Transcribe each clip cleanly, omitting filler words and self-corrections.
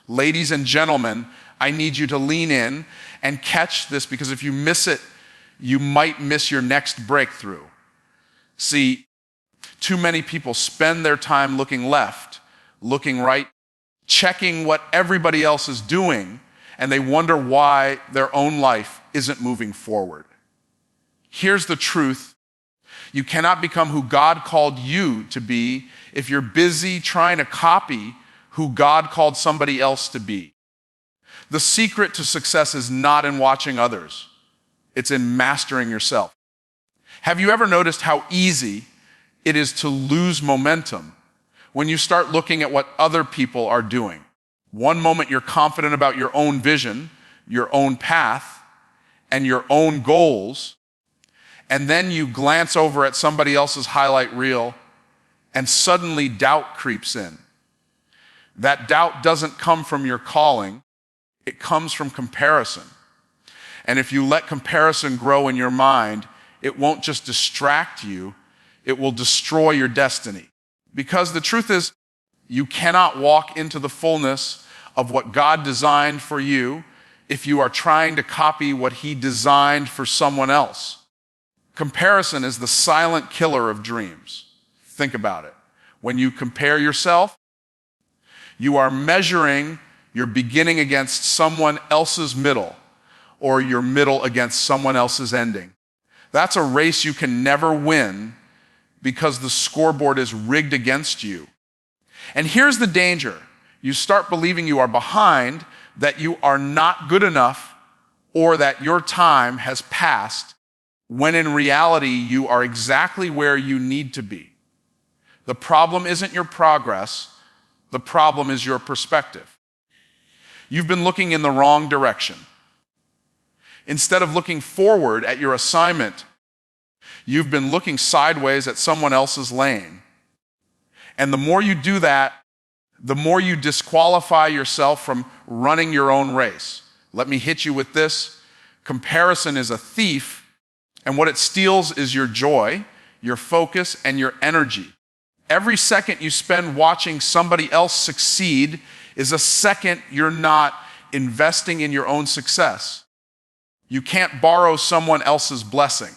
Ladies and gentlemen, I need you to lean in and catch this, because if you miss it, you might miss your next breakthrough. See, too many people spend their time looking left, looking right, checking what everybody else is doing, and they wonder why their own life isn't moving forward. Here's the truth. You cannot become who God called you to be if you're busy trying to copy who God called somebody else to be. The secret to success is not in watching others. It's in mastering yourself. Have you ever noticed how easy it is to lose momentum when you start looking at what other people are doing? One moment you're confident about your own vision, your own path, and your own goals, and then you glance over at somebody else's highlight reel, and suddenly doubt creeps in. That doubt doesn't come from your calling, it comes from comparison. And if you let comparison grow in your mind, it won't just distract you, it will destroy your destiny. Because the truth is, you cannot walk into the fullness of what God designed for you if you are trying to copy what He designed for someone else. Comparison is the silent killer of dreams. Think about it. When you compare yourself, you are measuring your beginning against someone else's middle, or your middle against someone else's ending. That's a race you can never win because the scoreboard is rigged against you. And here's the danger. You start believing you are behind, that you are not good enough, or that your time has passed, when in reality you are exactly where you need to be. The problem isn't your progress, the problem is your perspective. You've been looking in the wrong direction. Instead of looking forward at your assignment, you've been looking sideways at someone else's lane. And the more you do that, the more you disqualify yourself from running your own race. Let me hit you with this. Comparison is a thief, and what it steals is your joy, your focus, and your energy. Every second you spend watching somebody else succeed is a second you're not investing in your own success. You can't borrow someone else's blessing.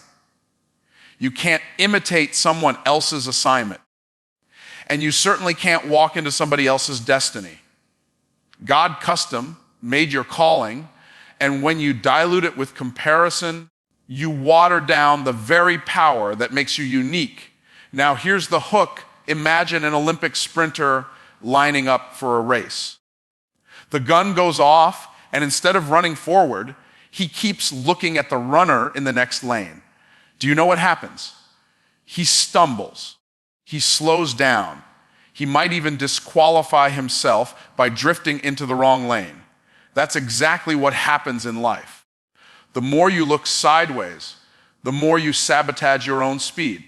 You can't imitate someone else's assignment. And you certainly can't walk into somebody else's destiny. God custom made your calling, and when you dilute it with comparison, you water down the very power that makes you unique. Now here's the hook. Imagine an Olympic sprinter lining up for a race. The gun goes off, and instead of running forward, he keeps looking at the runner in the next lane. Do you know what happens? He stumbles. He slows down. He might even disqualify himself by drifting into the wrong lane. That's exactly what happens in life. The more you look sideways, the more you sabotage your own speed.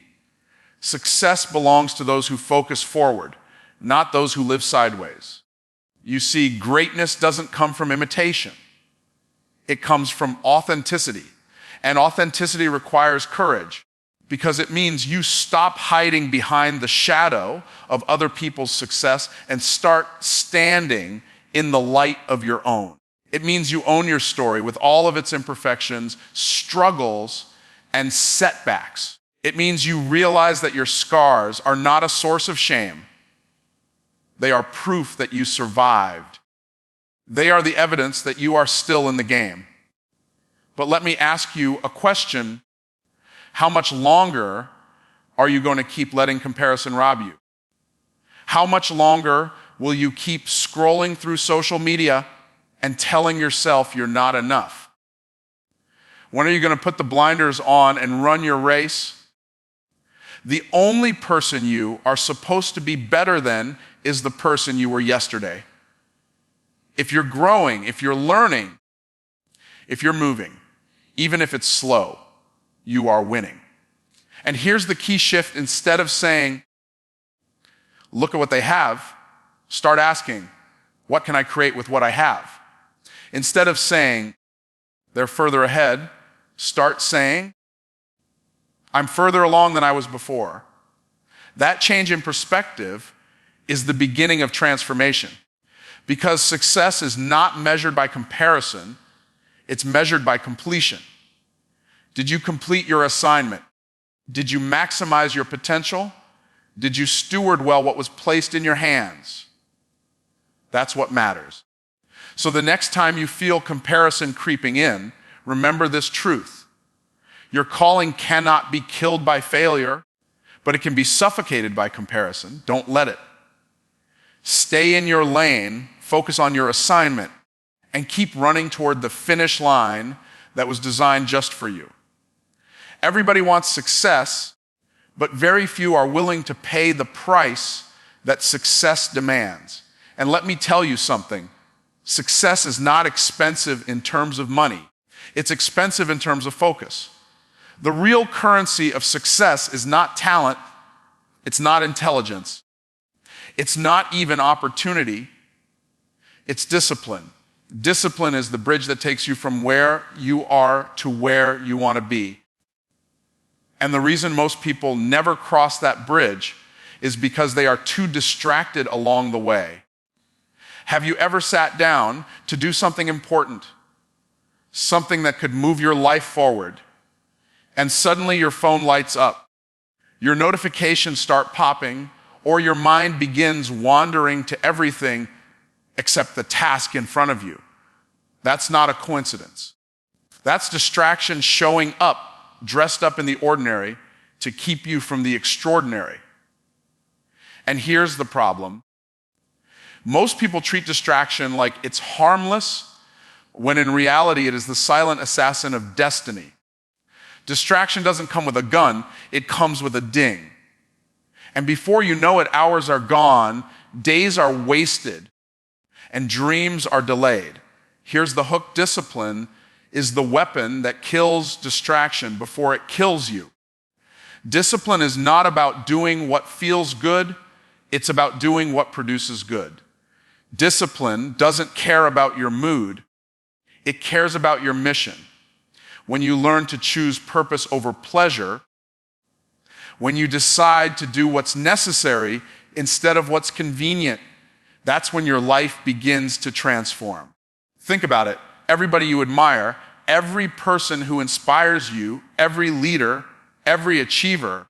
Success belongs to those who focus forward, not those who live sideways. You see, greatness doesn't come from imitation. It comes from authenticity. And authenticity requires courage, because it means you stop hiding behind the shadow of other people's success and start standing in the light of your own. It means you own your story with all of its imperfections, struggles, and setbacks. It means you realize that your scars are not a source of shame. They are proof that you survived. They are the evidence that you are still in the game. But let me ask you a question. How much longer are you going to keep letting comparison rob you? How much longer will you keep scrolling through social media and telling yourself you're not enough? When are you going to put the blinders on and run your race? The only person you are supposed to be better than is the person you were yesterday. If you're growing, if you're learning, if you're moving, even if it's slow, you are winning. And here's the key shift. Instead of saying, look at what they have, start asking, what can I create with what I have? Instead of saying, they're further ahead, start saying, I'm further along than I was before. That change in perspective is the beginning of transformation. Because success is not measured by comparison, it's measured by completion. Did you complete your assignment? Did you maximize your potential? Did you steward well what was placed in your hands? That's what matters. So the next time you feel comparison creeping in, remember this truth. Your calling cannot be killed by failure, but it can be suffocated by comparison. Don't let it. Stay in your lane, focus on your assignment, and keep running toward the finish line that was designed just for you. Everybody wants success, but very few are willing to pay the price that success demands. And let me tell you something. Success is not expensive in terms of money. It's expensive in terms of focus. The real currency of success is not talent. It's not intelligence. It's not even opportunity. It's discipline. Discipline is the bridge that takes you from where you are to where you want to be. And the reason most people never cross that bridge is because they are too distracted along the way. Have you ever sat down to do something important, something that could move your life forward, and suddenly your phone lights up, your notifications start popping, or your mind begins wandering to everything except the task in front of you? That's not a coincidence. That's distraction showing up, dressed up in the ordinary, to keep you from the extraordinary. And here's the problem. Most people treat distraction like it's harmless, when in reality it is the silent assassin of destiny. Distraction doesn't come with a gun, it comes with a ding. And before you know it, hours are gone, days are wasted, and dreams are delayed. Here's the hook. Discipline is the weapon that kills distraction before it kills you. Discipline is not about doing what feels good, it's about doing what produces good. Discipline doesn't care about your mood, it cares about your mission. When you learn to choose purpose over pleasure, when you decide to do what's necessary instead of what's convenient, that's when your life begins to transform. Think about it. Everybody you admire, every person who inspires you, every leader, every achiever,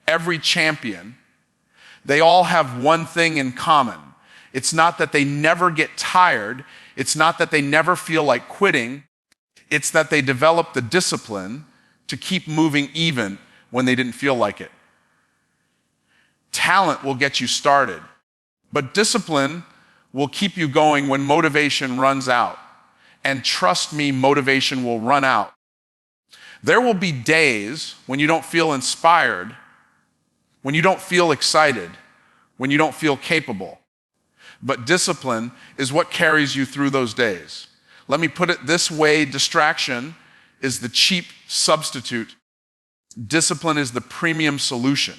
every champion, they all have one thing in common. It's not that they never get tired. It's not that they never feel like quitting. It's that they develop the discipline to keep moving even when they didn't feel like it. Talent will get you started, but discipline will keep you going when motivation runs out. And trust me, motivation will run out. There will be days when you don't feel inspired, when you don't feel excited, when you don't feel capable. But discipline is what carries you through those days. Let me put it this way, distraction is the cheap substitute. Discipline is the premium solution.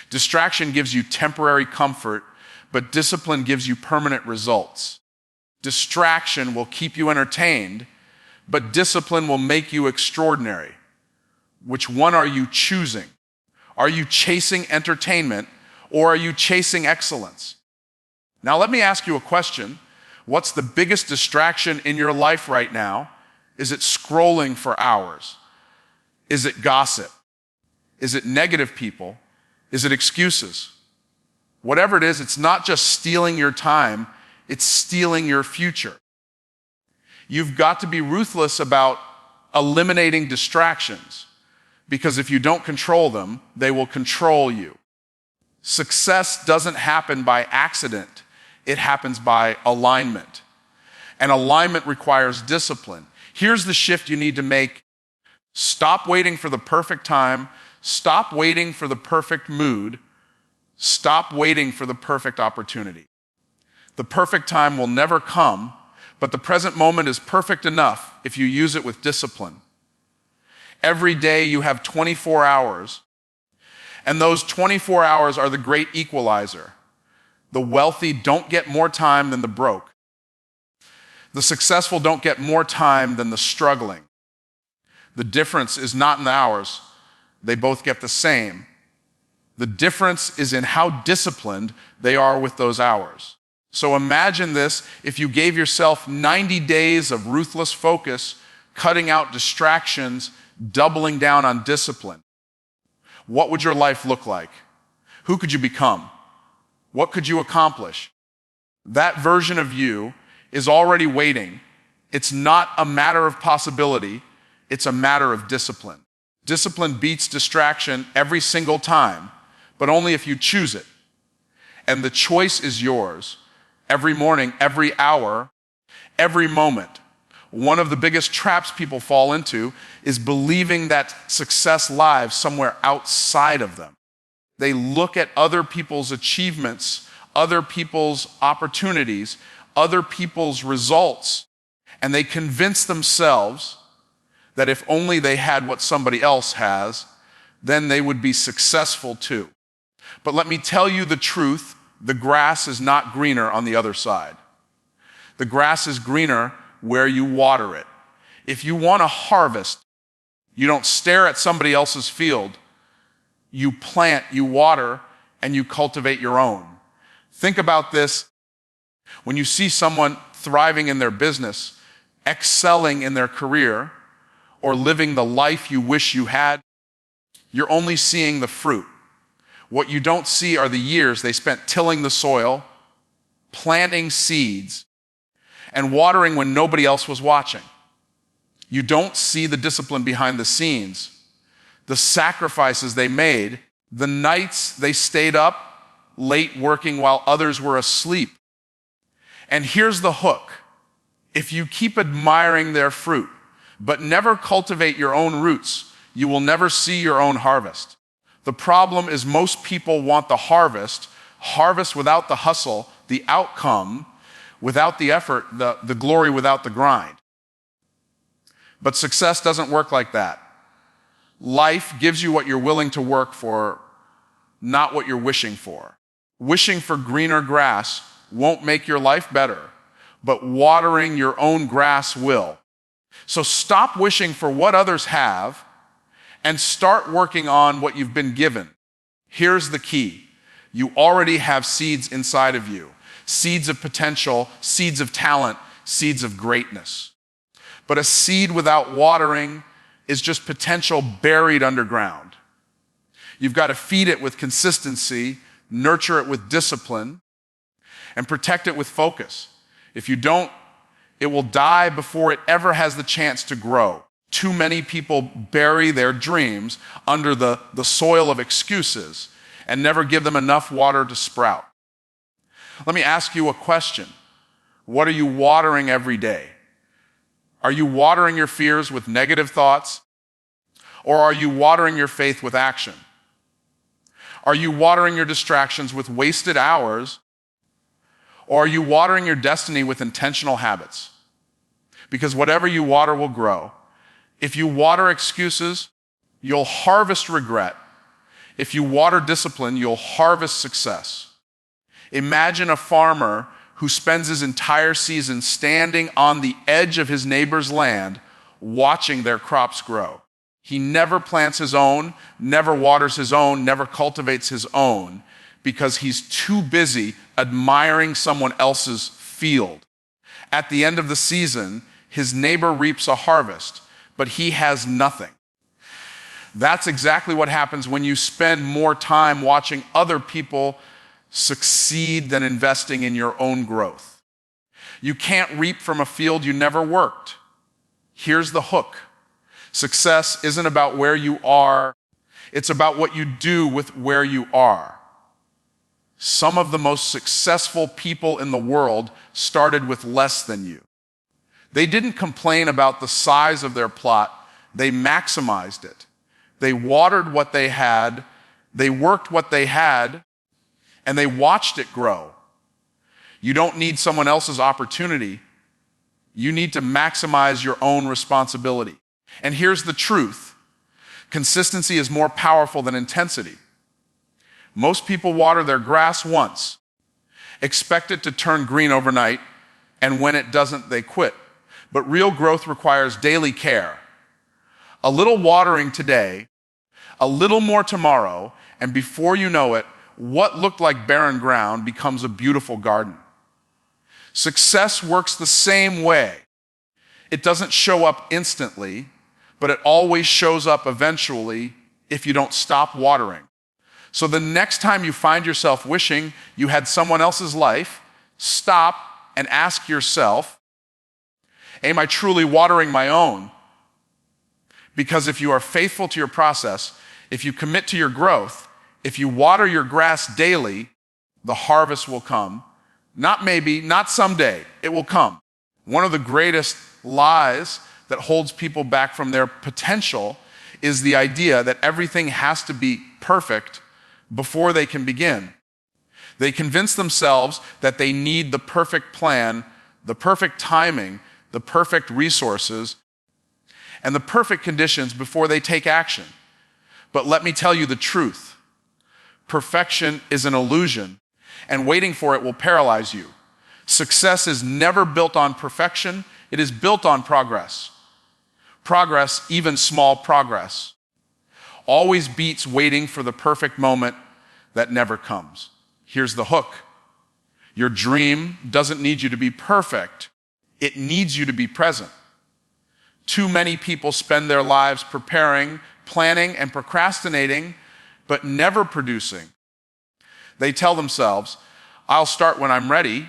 Distraction gives you temporary comfort, but discipline gives you permanent results. Distraction will keep you entertained, but discipline will make you extraordinary. Which one are you choosing? Are you chasing entertainment or are you chasing excellence? Now let me ask you a question. What's the biggest distraction in your life right now? Is it scrolling for hours? Is it gossip? Is it negative people? Is it excuses? Whatever it is, it's not just stealing your time, it's stealing your future. You've got to be ruthless about eliminating distractions, because if you don't control them, they will control you. Success doesn't happen by accident. It happens by alignment. And alignment requires discipline. Here's the shift you need to make. Stop waiting for the perfect time. Stop waiting for the perfect mood. Stop waiting for the perfect opportunity. The perfect time will never come, but the present moment is perfect enough if you use it with discipline. Every day you have 24 hours, and those 24 hours are the great equalizer. The wealthy don't get more time than the broke. The successful don't get more time than the struggling. The difference is not in the hours. They both get the same. The difference is in how disciplined they are with those hours. So imagine this: if you gave yourself 90 days of ruthless focus, cutting out distractions, doubling down on discipline. What would your life look like? Who could you become? What could you accomplish? That version of you is already waiting. It's not a matter of possibility, it's a matter of discipline. Discipline beats distraction every single time, but only if you choose it. And the choice is yours. Every morning, every hour, every moment. One of the biggest traps people fall into is believing that success lies somewhere outside of them. They look at other people's achievements, other people's opportunities, other people's results, and they convince themselves that if only they had what somebody else has, then they would be successful too. But let me tell you the truth, the grass is not greener on the other side. The grass is greener where you water it. If you want to harvest, you don't stare at somebody else's field. You plant, you water, and you cultivate your own. Think about this. When you see someone thriving in their business, excelling in their career, or living the life you wish you had, you're only seeing the fruit. What you don't see are the years they spent tilling the soil, planting seeds, and watering when nobody else was watching. You don't see the discipline behind the scenes, the sacrifices they made, the nights they stayed up late working while others were asleep. And here's the hook. If you keep admiring their fruit, but never cultivate your own roots, you will never see your own harvest. The problem is most people want the harvest without the hustle, the outcome without the effort, the glory without the grind. But success doesn't work like that. Life gives you what you're willing to work for, not what you're wishing for. Wishing for greener grass won't make your life better, but watering your own grass will. So stop wishing for what others have and start working on what you've been given. Here's the key. You already have seeds inside of you. Seeds of potential, seeds of talent, seeds of greatness. But a seed without watering is just potential buried underground. You've got to feed it with consistency, nurture it with discipline, and protect it with focus. If you don't, it will die before it ever has the chance to grow. Too many people bury their dreams under the soil of excuses and never give them enough water to sprout. Let me ask you a question. What are you watering every day? Are you watering your fears with negative thoughts? Or are you watering your faith with action? Are you watering your distractions with wasted hours? Or are you watering your destiny with intentional habits? Because whatever you water will grow. If you water excuses, you'll harvest regret. If you water discipline, you'll harvest success. Imagine a farmer who spends his entire season standing on the edge of his neighbor's land, watching their crops grow. He never plants his own, never waters his own, never cultivates his own, because he's too busy admiring someone else's field. At the end of the season, his neighbor reaps a harvest, but he has nothing. That's exactly what happens when you spend more time watching other people succeed than investing in your own growth. You can't reap from a field you never worked. Here's the hook. Success isn't about where you are, it's about what you do with where you are. Some of the most successful people in the world started with less than you. They didn't complain about the size of their plot, they maximized it. They watered what they had, they worked what they had, and they watched it grow. You don't need someone else's opportunity. You need to maximize your own responsibility. And here's the truth. Consistency is more powerful than intensity. Most people water their grass once, expect it to turn green overnight, and when it doesn't, they quit. But real growth requires daily care. A little watering today, a little more tomorrow, and before you know it, what looked like barren ground becomes a beautiful garden. Success works the same way. It doesn't show up instantly, but it always shows up eventually if you don't stop watering. So the next time you find yourself wishing you had someone else's life, stop and ask yourself, am I truly watering my own? Because if you are faithful to your process, if you commit to your growth, if you water your grass daily, the harvest will come. Not maybe, not someday, it will come. One of the greatest lies that holds people back from their potential is the idea that everything has to be perfect before they can begin. They convince themselves that they need the perfect plan, the perfect timing, the perfect resources, and the perfect conditions before they take action. But let me tell you the truth. Perfection is an illusion, and waiting for it will paralyze you. Success is never built on perfection. It is built on progress. Progress, even small progress, always beats waiting for the perfect moment that never comes. Here's the hook. Your dream doesn't need you to be perfect. It needs you to be present. Too many people spend their lives preparing, planning, and procrastinating, but never producing. They tell themselves, I'll start when I'm ready,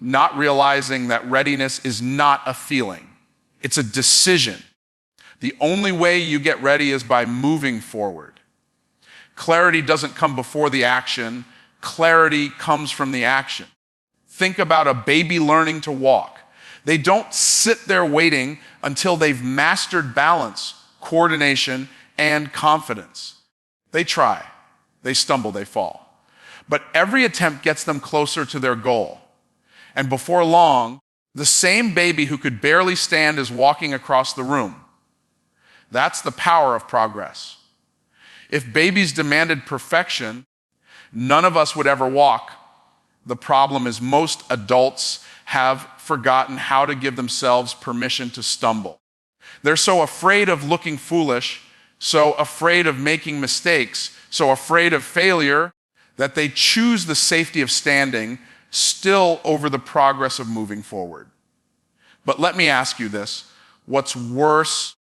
not realizing that readiness is not a feeling. It's a decision. The only way you get ready is by moving forward. Clarity doesn't come before the action. Clarity comes from the action. Think about a baby learning to walk. They don't sit there waiting until they've mastered balance, coordination, and confidence. They try, they stumble, they fall. But every attempt gets them closer to their goal. And before long, the same baby who could barely stand is walking across the room. That's the power of progress. If babies demanded perfection, none of us would ever walk. The problem is most adults have forgotten how to give themselves permission to stumble. They're so afraid of looking foolish, so afraid of making mistakes, so afraid of failure, that they choose the safety of standing still over the progress of moving forward. But let me ask you this, what's worse,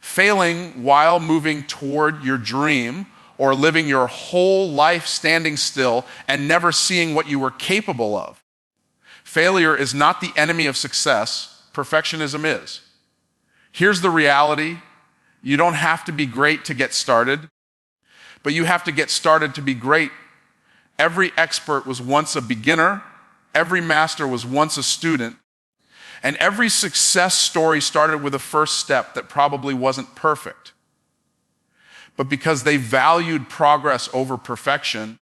failing while moving toward your dream, or living your whole life standing still and never seeing what you were capable of? Failure is not the enemy of success. Perfectionism is. Here's the reality. You don't have to be great to get started, but you have to get started to be great. Every expert was once a beginner. Every master was once a student. And every success story started with a first step that probably wasn't perfect. But because they valued progress over perfection,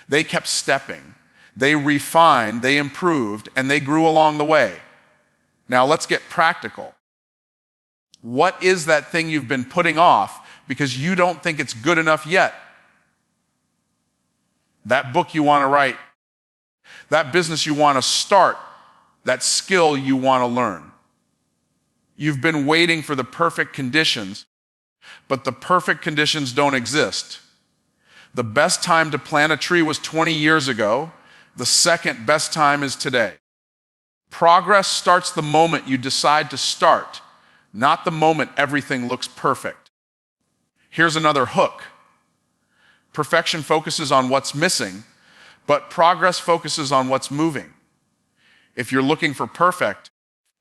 they kept stepping. They refined, they improved, and they grew along the way. Now let's get practical. What is that thing you've been putting off because you don't think it's good enough yet? That book you want to write, that business you want to start, that skill you want to learn. You've been waiting for the perfect conditions, but the perfect conditions don't exist. The best time to plant a tree was 20 years ago. The second best time is today. Progress starts the moment you decide to start, not the moment everything looks perfect. Here's another hook. Perfection focuses on what's missing, but progress focuses on what's moving. If you're looking for perfect,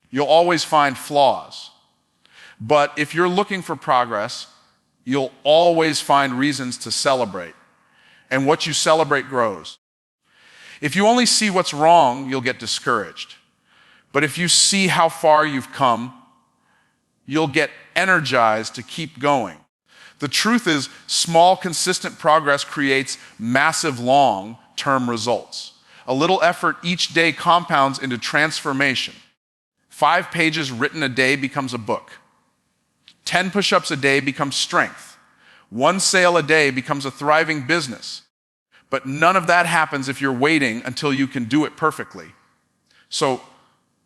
you'll always find flaws. But if you're looking for progress, you'll always find reasons to celebrate. And what you celebrate grows. If you only see what's wrong, you'll get discouraged. But if you see how far you've come, you'll get energized to keep going. The truth is, small, consistent progress creates massive, long-term results. A little effort each day compounds into transformation. 5 pages written a day becomes a book. 10 push-ups a day becomes strength. 1 sale a day becomes a thriving business. But none of that happens if you're waiting until you can do it perfectly. So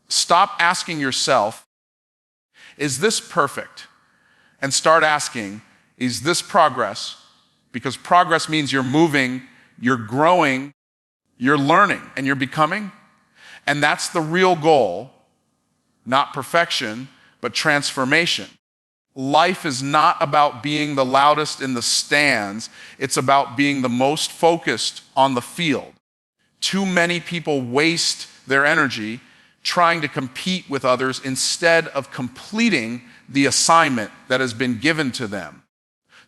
stop asking yourself, is this perfect? And start asking, is this progress? Because progress means you're moving, you're growing, you're learning, and you're becoming. And that's the real goal, not perfection, but transformation. Life is not about being the loudest in the stands. It's about being the most focused on the field. Too many people waste their energy trying to compete with others instead of completing the assignment that has been given to them.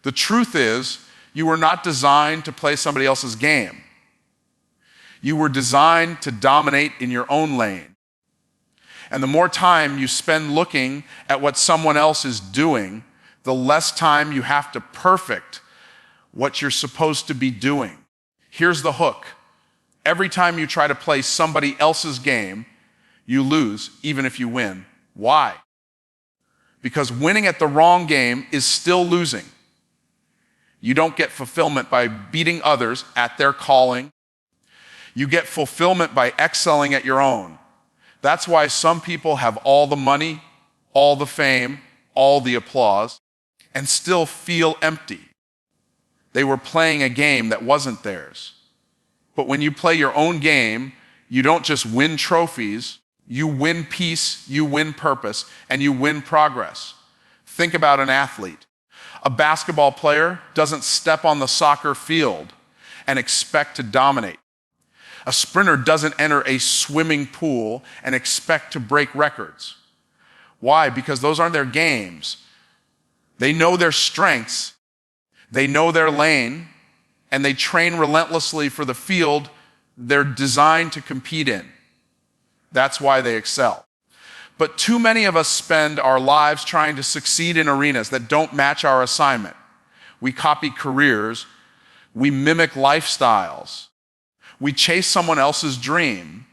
The truth is, you were not designed to play somebody else's game. You were designed to dominate in your own lane. And the more time you spend looking at what someone else is doing, the less time you have to perfect what you're supposed to be doing. Here's the hook. Every time you try to play somebody else's game, you lose, even if you win. Why? Because winning at the wrong game is still losing. You don't get fulfillment by beating others at their calling. You get fulfillment by excelling at your own. That's why some people have all the money, all the fame, all the applause, and still feel empty. They were playing a game that wasn't theirs. But when you play your own game, you don't just win trophies, you win peace, you win purpose, and you win progress. Think about an athlete. A basketball player doesn't step on the soccer field and expect to dominate. A sprinter doesn't enter a swimming pool and expect to break records. Why? Because those aren't their games. They know their strengths, they know their lane, and they train relentlessly for the field they're designed to compete in. That's why they excel. But too many of us spend our lives trying to succeed in arenas that don't match our assignment. We copy careers, we mimic lifestyles, we chase someone else's dream,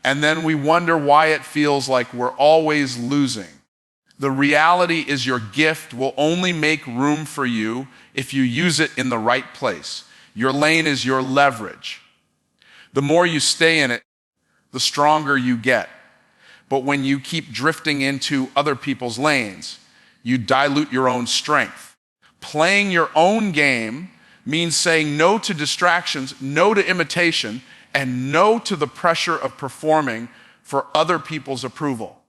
and then we wonder why it feels like we're always losing. The reality is your gift will only make room for you if you use it in the right place. Your lane is your leverage. The more you stay in it, the stronger you get. But when you keep drifting into other people's lanes, you dilute your own strength. Playing your own game means saying no to distractions, no to imitation, and no to the pressure of performing for other people's approval.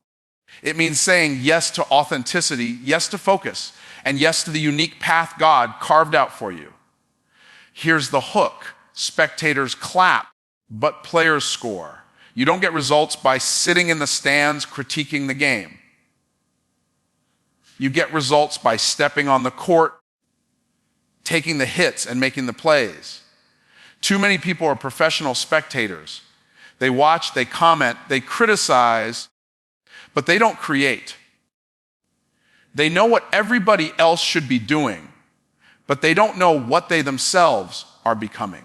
It means saying yes to authenticity, yes to focus, and yes to the unique path God carved out for you. Here's the hook. Spectators clap, but players score. You don't get results by sitting in the stands critiquing the game. You get results by stepping on the court, taking the hits, and making the plays. Too many people are professional spectators. They watch, they comment, they criticize, but they don't create. They know what everybody else should be doing, but they don't know what they themselves are becoming.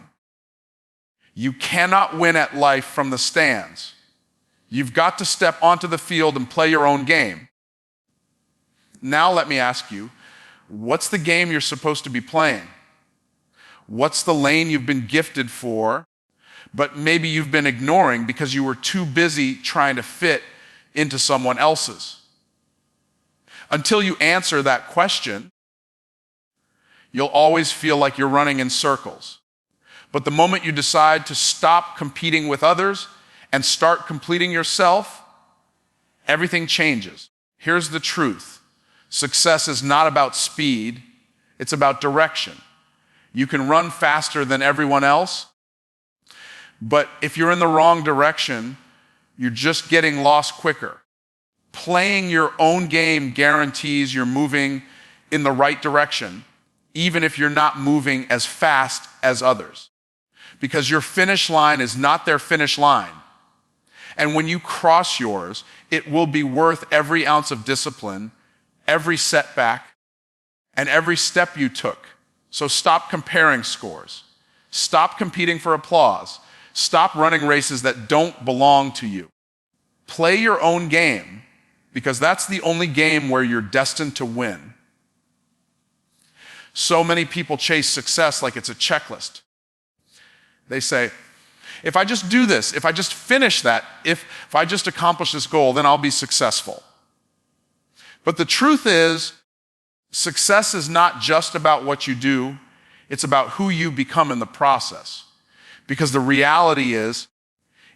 You cannot win at life from the stands. You've got to step onto the field and play your own game. Now let me ask you, what's the game you're supposed to be playing? What's the lane you've been gifted for, but maybe you've been ignoring because you were too busy trying to fit into someone else's? Until you answer that question, you'll always feel like you're running in circles. But the moment you decide to stop competing with others and start completing yourself, everything changes. Here's the truth. Success is not about speed, it's about direction. You can run faster than everyone else, but if you're in the wrong direction, you're just getting lost quicker. Playing your own game guarantees you're moving in the right direction, even if you're not moving as fast as others. Because your finish line is not their finish line. And when you cross yours, it will be worth every ounce of discipline, every setback, and every step you took. So stop comparing scores. Stop competing for applause. Stop running races that don't belong to you. Play your own game, because that's the only game where you're destined to win. So many people chase success like it's a checklist. They say, if I just do this, if I just finish that, if I just accomplish this goal, then I'll be successful. But the truth is, success is not just about what you do, it's about who you become in the process. Because the reality is,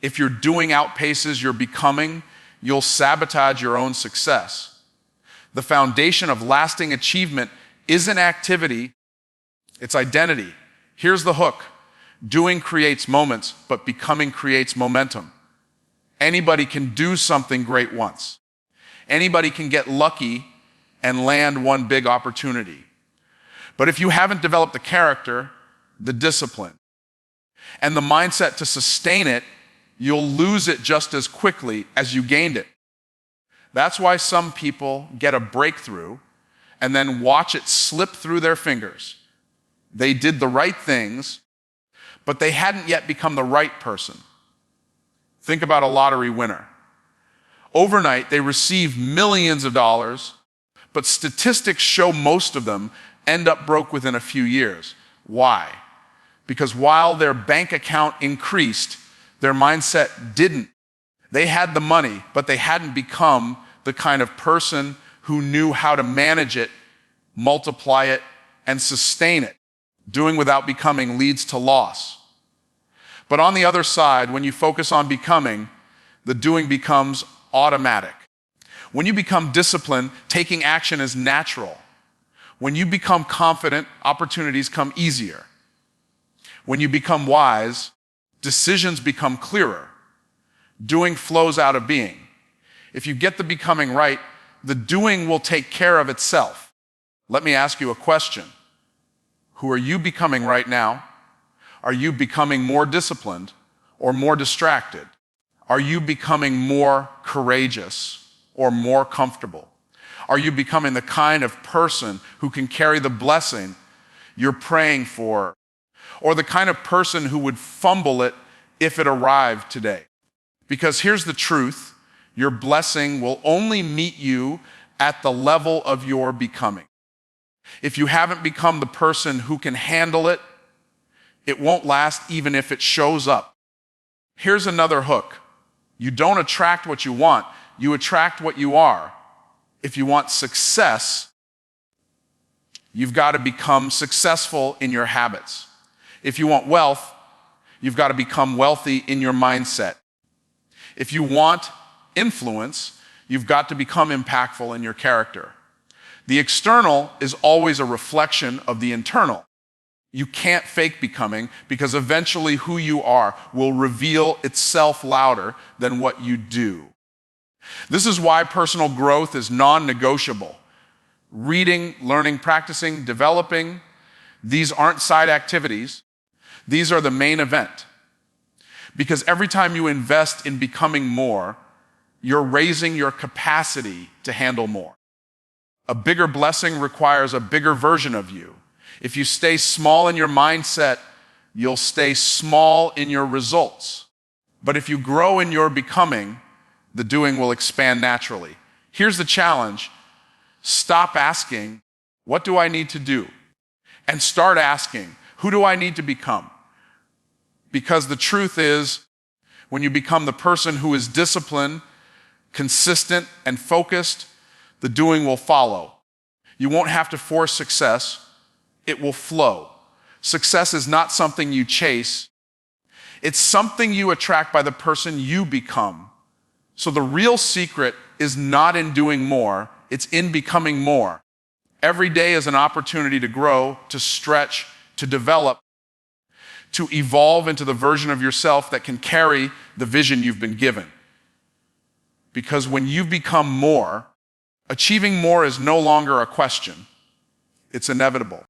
If your doing outpaces your becoming, you'll sabotage your own success. The foundation of lasting achievement isn't activity, it's identity. Here's the hook. Doing creates moments, but becoming creates momentum. Anybody can do something great once. Anybody can get lucky and land one big opportunity. But if you haven't developed the character, the discipline, and the mindset to sustain it, you'll lose it just as quickly as you gained it. That's why some people get a breakthrough and then watch it slip through their fingers. They did the right things, but they hadn't yet become the right person. Think about a lottery winner. Overnight, they receive millions of dollars, but statistics show most of them end up broke within a few years. Why? Because while their bank account increased, their mindset didn't. They had the money, but they hadn't become the kind of person who knew how to manage it, multiply it, and sustain it. Doing without becoming leads to loss. But on the other side, when you focus on becoming, the doing becomes automatic. When you become disciplined, taking action is natural. When you become confident, opportunities come easier. When you become wise, decisions become clearer. Doing flows out of being. If you get the becoming right, the doing will take care of itself. Let me ask you a question. Who are you becoming right now? Are you becoming more disciplined or more distracted? Are you becoming more courageous or more comfortable? Are you becoming the kind of person who can carry the blessing you're praying for? Or the kind of person who would fumble it if it arrived today? Because here's the truth, your blessing will only meet you at the level of your becoming. If you haven't become the person who can handle it, it won't last even if it shows up. Here's another hook. You don't attract what you want, you attract what you are. If you want success, you've got to become successful in your habits. If you want wealth, you've got to become wealthy in your mindset. If you want influence, you've got to become impactful in your character. The external is always a reflection of the internal. You can't fake becoming because eventually who you are will reveal itself louder than what you do. This is why personal growth is non-negotiable. Reading, learning, practicing, developing, these aren't side activities. These are the main event. Because every time you invest in becoming more, you're raising your capacity to handle more. A bigger blessing requires a bigger version of you. If you stay small in your mindset, you'll stay small in your results. But if you grow in your becoming, the doing will expand naturally. Here's the challenge. Stop asking, what do I need to do? And start asking, who do I need to become? Because the truth is, when you become the person who is disciplined, consistent, and focused, the doing will follow. You won't have to force success. It will flow. Success is not something you chase. It's something you attract by the person you become. So the real secret is not in doing more, it's in becoming more. Every day is an opportunity to grow, to stretch, to develop, to evolve into the version of yourself that can carry the vision you've been given. Because when you become more, achieving more is no longer a question. It's inevitable.